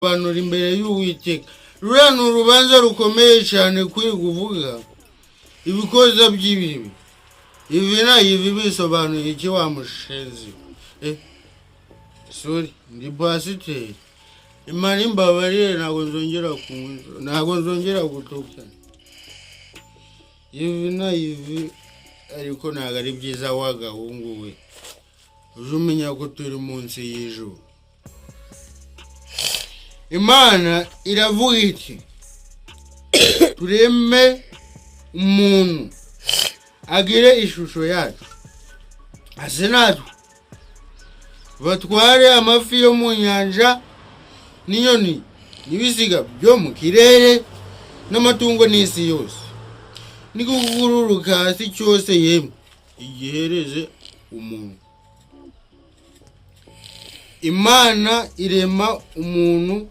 bantu imbere y'Uwiteka. Ruriya ni urubanza rukomeye cyane kuri kuvuga ibikoza by'ibibi. Ivi na ivi bisobanuye iki wa mushezi? Sorry, ndi pasiteri. Imana imbabarire ntabwo nzongera gutuka. Ivi na ivi ariko ntabwo ari byiza wagahungu we. Uje umenya ko turi munsi y'ijuru. Imana iravuga iki? Tureme umuntu agire ishusho yacu, ase natwe batware amafi yo mu nyanja n'inyoni n'ibisiga byo mu kirere n'amatungo n'isi yose n'igugururuka hasi cyose yemwe igihereze umuntu. Imana irema umuntu